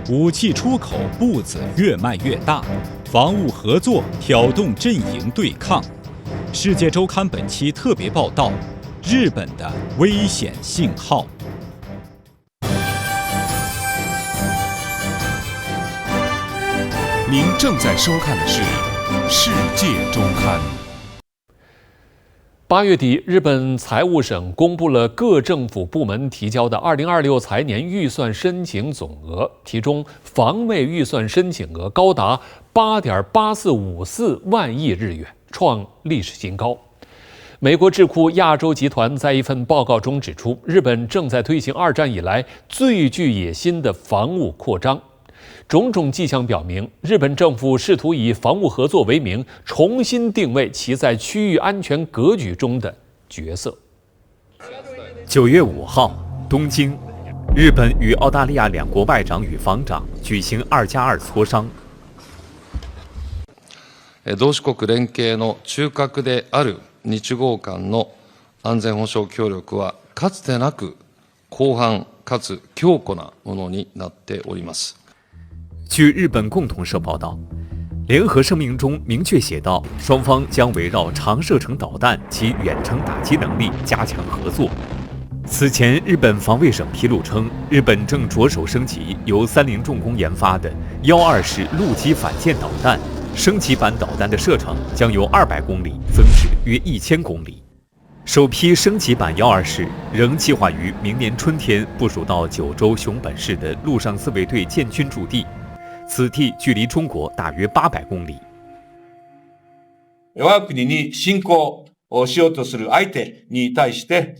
武器出口步子越迈越大，防务合作挑动阵营对抗。世界周刊本期特别报道：日本的危险信号。您正在收看的是《世界周刊》。8月底，日本财务省公布了各政府部门提交的2026财年预算申请总额，其中防卫预算申请额高达8.8454万亿日元，创历史新高。美国智库亚洲集团在一份报告中指出，日本正在推行2战以来最具野心的防务扩张。种种迹象表明，日本政府试图以防务合作为名，重新定位其在区域安全格局中的角色。9月5号，东京，日本与澳大利亚两国外长与防长举行2+2磋商。同志国連携の中核である日豪間の安全保障協力はかつてなく広範かつ強固なものになっております。据日本共同社报道，联合声明中明确写道，双方将围绕长射程导弹及远程打击能力加强合作。此前，日本防卫省披露称，日本正着手升级由三菱重工研发的12式陆基反舰导弹，升级版导弹的射程将由200公里增至约1000公里。首批升级版12式仍计划于明年春天部署到九州熊本市的陆上自卫队建军驻地。此地距离中国大约800公里。我が国に侵攻をしようとする相手に対して、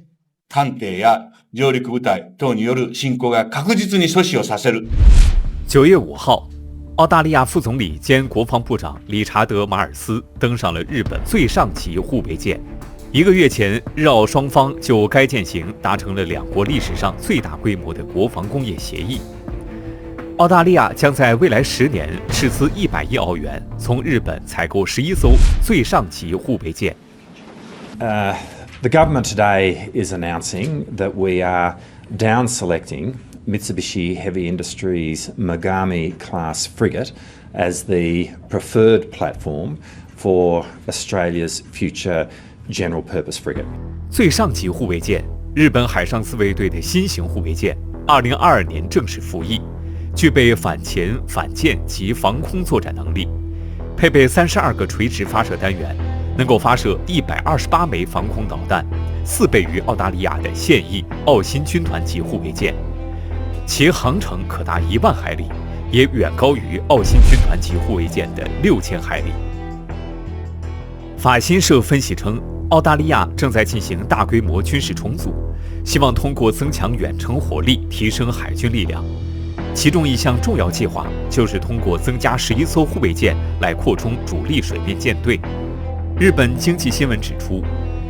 艦艇や上陸部隊等による侵攻が確実に阻止をさせる。9月5号，澳大利亚副总理兼国防部长理查德·马尔斯登上了日本最上级护卫舰。1个月前，日澳双方就该舰型达成了两国历史上最大规模的国防工业协议。澳大利亚将在未来10年斥资100亿澳元，从日本采购11艘最上级护卫舰。The government today is announcing that we are down selecting Mitsubishi Heavy Industries Mogami-class frigate as the preferred platform for Australia's future general-purpose frigate。最上级护卫舰，日本海上自卫队的新型护卫舰，2022年正式服役。具备反潜、反舰及防空作战能力，配备32个垂直发射单元，能够发射128枚防空导弹，4倍于澳大利亚的现役澳新军团级护卫舰，其航程可达1万海里，也远高于澳新军团级护卫舰的6000海里。法新社分析称，澳大利亚正在进行大规模军事重组，希望通过增强远程火力提升海军力量。其中一项重要计划就是通过增加11艘护卫舰来扩充主力水面舰队。日本经济新闻指出，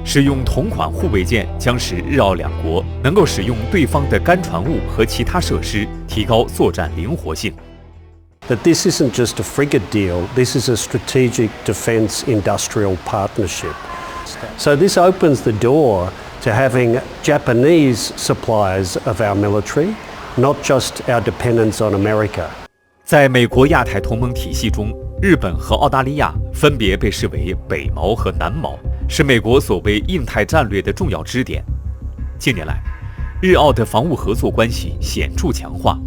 使用同款护卫舰将使日澳两国能够使用对方的干船坞和其他设施，提高作战灵活性。That this isn't just a frigate deal, this is a strategic defence industrial partnership. So this opens the door to having Japanese suppliers of our military.Not just our dependence on America. 在美国亚太同盟体系中，日本和澳大利亚分别被视为北锚和南锚，是美国所谓印太战略的重要支点。近年来，日澳的防务合作关系显著强化。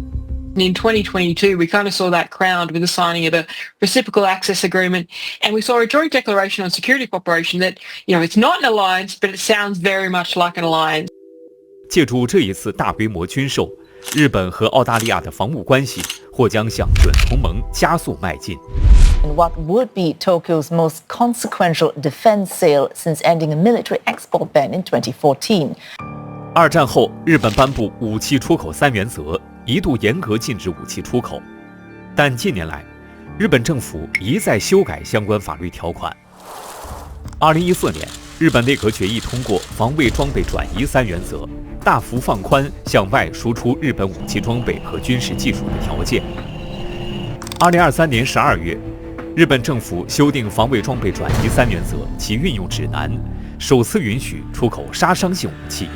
In 2022, we kind of saw that crowned with the signing of a reciprocal access agreement, and we saw a joint declaration on security cooperation that, it's not an alliance, but it sounds very much like an alliance. 借助这一次大规模军售，日本和澳大利亚的防务关系或将向准同盟加速迈进。In what would be Tokyo's most consequential defense sale since ending a military export ban in 2014. 2战后，日本颁布武器出口3原则，一度严格禁止武器出口。但近年来，日本政府一再修改相关法律条款。2014年，日本内阁决议通过防卫装备转移3原则，大幅放宽向外输出日本武器装备和军事技术的条件。2023年12月，日本政府修订防卫装备转移3原则及运用指南，首次允许出口杀伤性武器。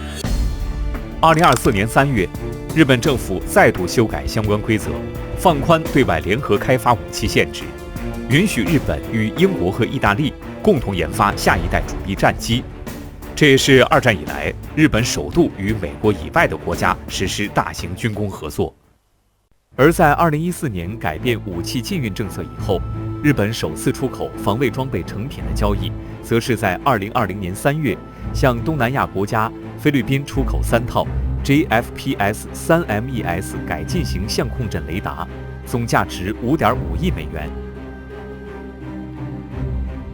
2024年3月，日本政府再度修改相关规则，放宽对外联合开发武器限制，允许日本与英国和意大利共同研发下一代主力战机。这也是二战以来日本首度与美国以外的国家实施大型军工合作。而在2014年改变武器禁运政策以后，日本首次出口防卫装备成品的交易，则是在2020年3月向东南亚国家菲律宾出口3套 JFPS-3MES 改进型相控阵雷达，总价值5.5亿美元。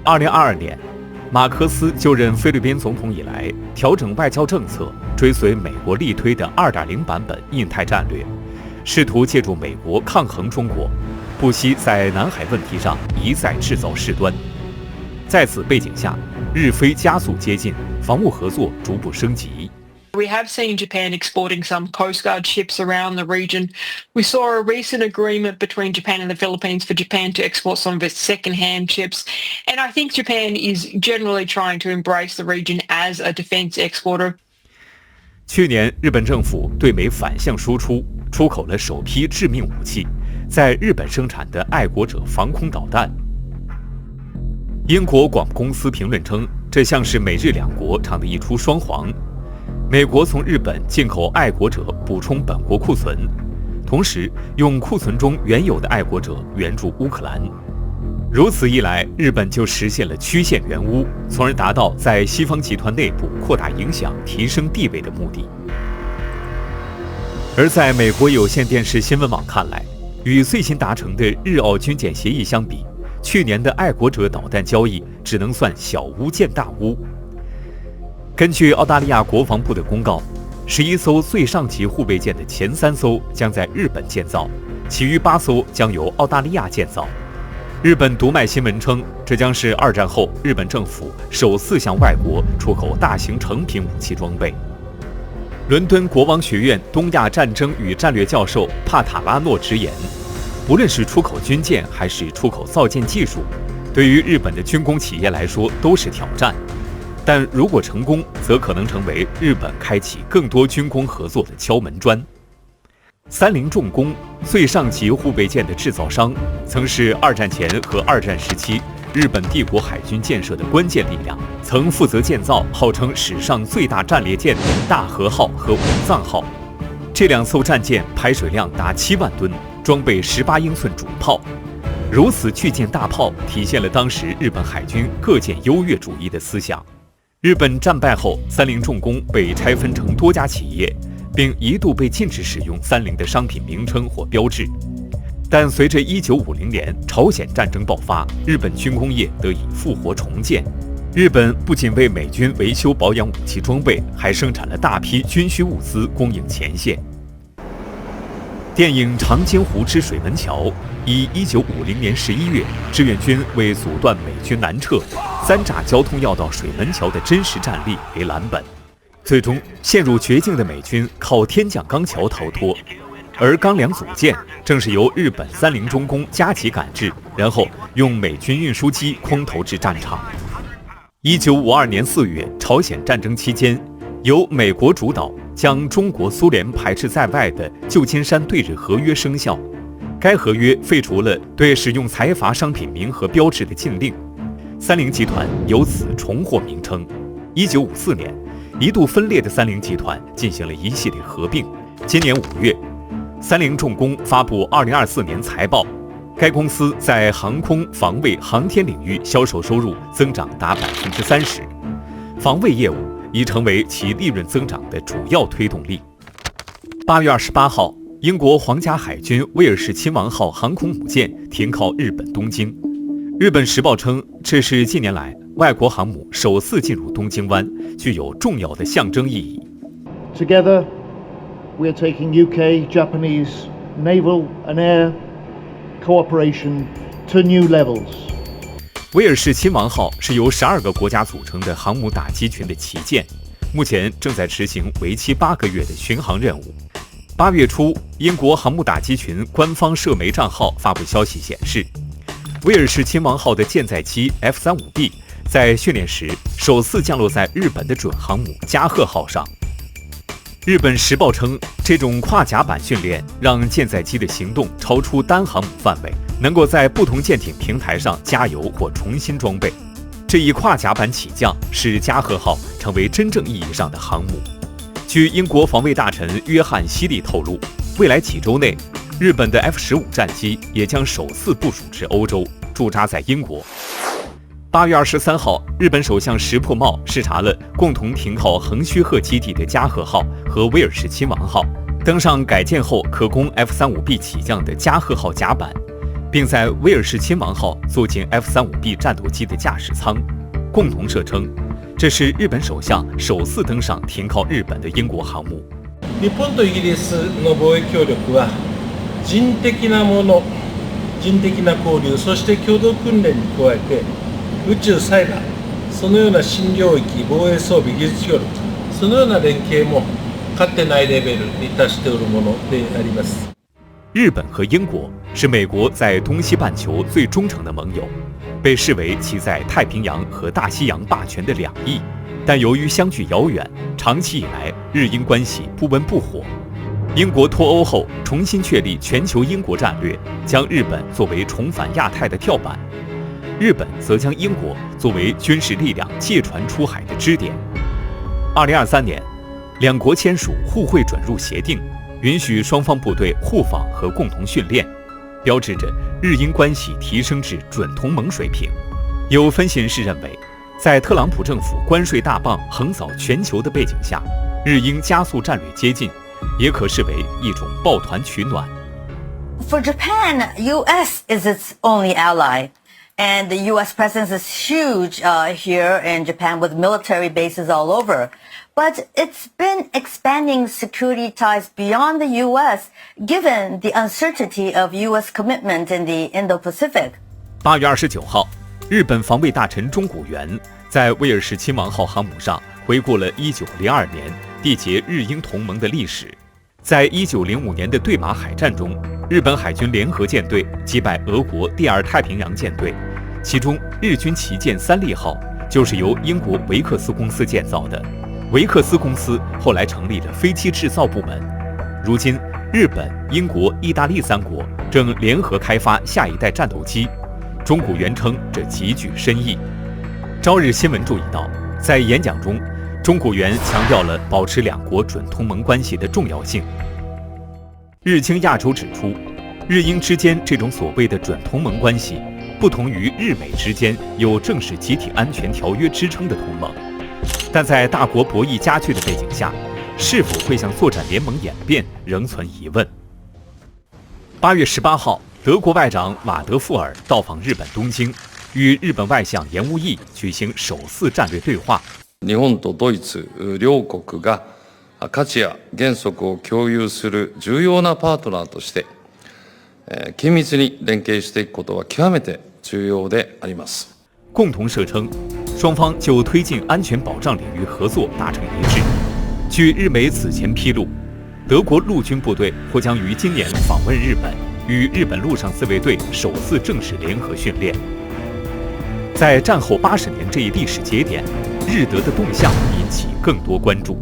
2022年，马克思就任菲律宾总统以来，调整外交政策，追随美国力推的 2.0 版本印太战略，试图借助美国抗衡中国，不惜在南海问题上一再制造事端。在此背景下，日菲加速接近，防务合作逐步升级。We have seen Japan exporting some Coast Guard ships around the region. We saw a recent agreement between Japan and the Philippines for Japan to export some of its second-hand ships. And I think Japan is generally trying to embrace the region as a defense exporter. 去年，日本政府对美反向输出，出口了首批致命武器，在日本生产的爱国者防空导弹。英国广播公司评论称，这像是美日两国唱的一出双簧。美国从日本进口爱国者补充本国库存，同时用库存中原有的爱国者援助乌克兰。如此一来，日本就实现了曲线援乌，从而达到在西方集团内部扩大影响、提升地位的目的。而在美国有线电视新闻网看来，与最新达成的日澳军舰协议相比，去年的爱国者导弹交易只能算小巫见大巫。根据澳大利亚国防部的公告，11艘最上级护卫舰的前3艘将在日本建造，其余8艘将由澳大利亚建造。日本读卖新闻称，这将是2战后日本政府首次向外国出口大型成品武器装备。伦敦国王学院东亚战争与战略教授帕塔拉诺直言，无论是出口军舰还是出口造舰技术，对于日本的军工企业来说都是挑战。但如果成功，则可能成为日本开启更多军工合作的敲门砖。三菱重工，最上级护卫舰的制造商，曾是2战前和2战时期日本帝国海军建设的关键力量，曾负责建造号称史上最大战列舰的大和号和武藏号。这2艘战舰排水量达7万吨，装备18英寸主炮。如此巨舰大炮，体现了当时日本海军各舰优越主义的思想。日本战败后，三菱重工被拆分成多家企业，并一度被禁止使用三菱的商品名称或标志。但随着1950年朝鲜战争爆发，日本军工业得以复活重建。日本不仅为美军维修保养武器装备，还生产了大批军需物资供应前线。电影《长津湖之水门桥》以1950年11月志愿军为阻断美军南撤、3炸交通要道水门桥的真实战例为蓝本，最终陷入绝境的美军靠天降钢桥逃脱，而钢梁组件正是由日本三菱重工加急赶制，然后用美军运输机空投至战场。1952年4月，朝鲜战争期间，由美国主导将中国苏联排斥在外的旧金山对日合约生效，该合约废除了对使用财阀商品名和标志的禁令，三菱集团由此重获名称。1954年，一度分裂的三菱集团进行了一系列合并。今年5月，三菱重工发布2024年财报，该公司在航空、防卫、航天领域销售收入增长达30%，防卫业务已成为其利润增长的主要推动力。8月28号，英国皇家海军威尔士亲王号航空母舰停靠日本东京。日本时报称，这是近年来外国航母首次进入东京湾，具有重要的象征意义。Together, we are taking UK, Japanese, naval and air cooperation to new levels. 威尔士亲王号是由12个国家组成的航母打击群的旗舰，目前正在执行为期8个月的巡航任务。8月初，英国航母打击群官方社媒账号发布消息显示，威尔士亲王号的舰载机 F-35B 在训练时首次降落在日本的准航母加贺号上。日本时报称，这种跨甲板训练让舰载机的行动超出单航母范围，能够在不同舰艇平台上加油或重新装备。这一跨甲板起降，使加贺号成为真正意义上的航母。据英国防卫大臣约翰·希利透露，未来几周内，日本的 F-15战机也将首次部署至欧洲，驻扎在英国。8月23号，日本首相石破茂视察了共同停靠横须贺基地的加贺号和威尔士亲王号，登上改建后可供 F-35B 起降的加贺号甲板，并在威尔士亲王号坐进 F-35B 战斗机的驾驶舱。共同社称，这是日本首相首次登上停靠日本的英国航母。日本とイギリスの防衛協力は人的なもの、人的な交流、そして共同訓練に加えて宇宙サイバー、そのような新領域防衛装備技術協力、そのような連携もかつてないレベルに達しておるものであります。日本和英国是美国在东西半球最忠诚的盟友，被视为其在太平洋和大西洋霸权的两翼。但由于相距遥远，长期以来日英关系不温不火。英国脱欧后重新确立全球英国战略，将日本作为重返亚太的跳板，日本则将英国作为军事力量借船出海的支点。2023年，两国签署互惠准入协定，允许双方部队互访和共同训练，标志着日英关系提升至准同盟水平。有分析人士认为，在特朗普政府关税大棒横扫全球的背景下，日英加速战略接近，也可视为一种抱团取暖。 For Japan, U.S. is its only ally, and the U.S. presence is huge here in Japan with military bases all over. But it's been expanding security ties beyond the U.S. given the uncertainty of U.S. commitment in the Indo-Pacific. 8月29号，日本防卫大臣中谷元在威尔士亲王号航母上回顾了1902年缔结日英同盟的历史。在1905年的对马海战中，日本海军联合舰队击败俄国第二太平洋舰队，其中日军旗舰三笠号就是由英国维克斯公司建造的。维克斯公司后来成立了飞机制造部门。如今，日本、英国、意大利三国正联合开发下一代战斗机。中谷元称这极具深意。朝日新闻注意到，在演讲中，中谷元强调了保持两国准同盟关系的重要性。日经亚洲指出，日英之间这种所谓的准同盟关系，不同于日美之间有正式集体安全条约支撑的同盟。但在大国博弈加剧的背景下，是否会向作战联盟演变，仍存疑问。8月18号，德国外长瓦德富尔到访日本东京，与日本外相岩屋义举行首次战略对話。日本とドイツ両国が価値や原則を共有する重要なパートナーとして、緊密に連携していくことは極めて重要であります。共同社称，双方就推进安全保障领域合作达成一致。据日媒此前披露，德国陆军部队或将于今年访问日本，与日本陆上自卫队首次正式联合训练。在战后80年这一历史节点，日德的动向引起更多关注。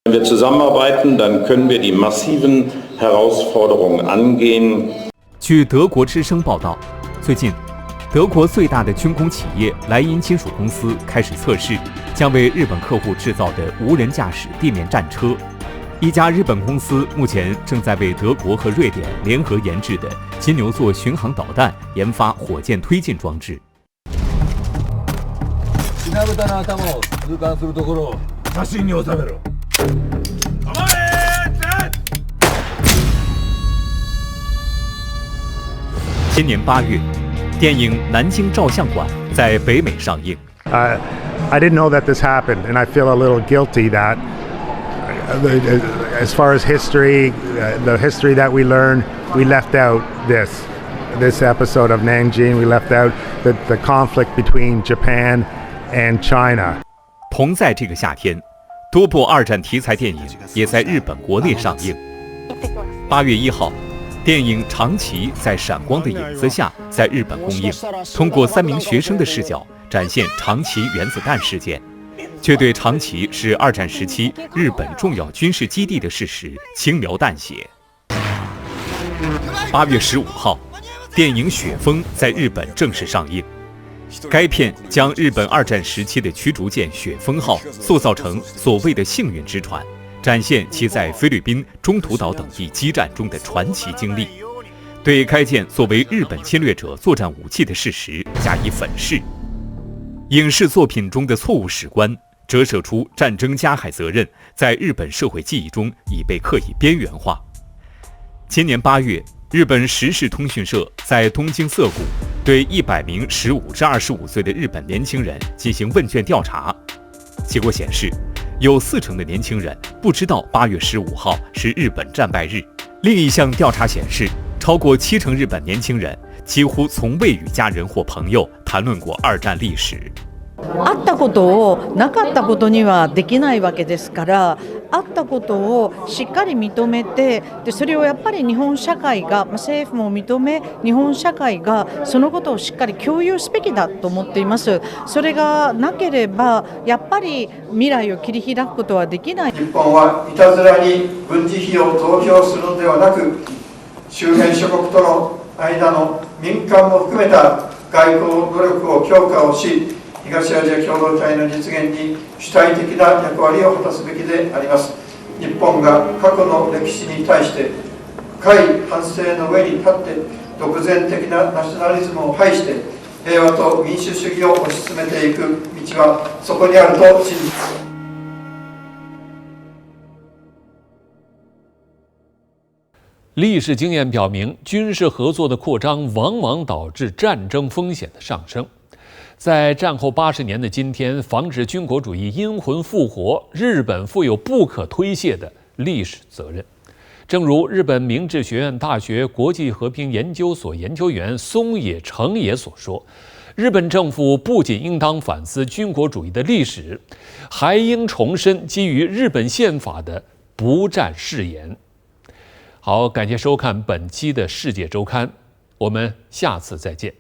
Wenn wir zusammenarbeiten, dann können wir die massiven Herausforderungen angehen. 据德国之声报道，最近，德国最大的军工企业莱茵金属公司开始测试将为日本客户制造的无人驾驶地面战车。一家日本公司目前正在为德国和瑞典联合研制的金牛座巡航导弹研发火箭推进装置。今年8月，电影《南京照相馆》在北美上映。I didn't know that this happened, and I feel a little guilty that, as far as history, the history that we learned, we left out this episode of Nanjing. We left out the conflict between Japan and China. 同在这个夏天，多部二战题材电影也在日本国内上映。8月1号。电影《长崎在闪光的影子下》在日本公映，通过3名学生的视角展现长崎原子弹事件，却对长崎是二战时期日本重要军事基地的事实轻描淡写。8月15号，电影《雪峰》在日本正式上映。该片将日本2战时期的驱逐舰雪峰号塑造成所谓的幸运之船，展现其在菲律宾、中途岛等地激战中的传奇经历，对该舰作为日本侵略者作战武器的事实加以粉饰。影视作品中的错误史观，折射出战争加害责任在日本社会记忆中已被刻意边缘化。今年8月，日本时事通讯社在东京涩谷对100名15至25岁的日本年轻人进行问卷调查，结果显示，有40%的年轻人不知道8月15号是日本战败日。另一项调查显示，超过70%日本年轻人几乎从未与家人或朋友谈论过2战历史。あったことをなかったことにはできないわけですから、あったことをしっかり認めて、でそれをやっぱり日本社会が、政府も認め、日本社会がそのことをしっかり共有すべきだと思っています。それがなければやっぱり未来を切り開くことはできない。日本はいたずらに軍事費を増強するのではなく、周辺諸国との間の民間も含めた外交努力を強化をし、東アジア共同体の実現に主体的な役割を果たすべきであります。日本が過去の歴史に対して深い反省の上に立って、独善的なナショナリズムを排して平和と民主主義を推し進めていく道はそこにあると信じます。历史经验表明，军事合作的扩张往往导致战争风险的上升。在战后80年的今天，防止军国主义阴魂复活，日本负有不可推卸的历史责任。正如日本明治学院大学国际和平研究所研究员松野成也所说，日本政府不仅应当反思军国主义的历史，还应重申基于日本宪法的不战誓言。好，感谢收看本期的世界周刊，我们下次再见。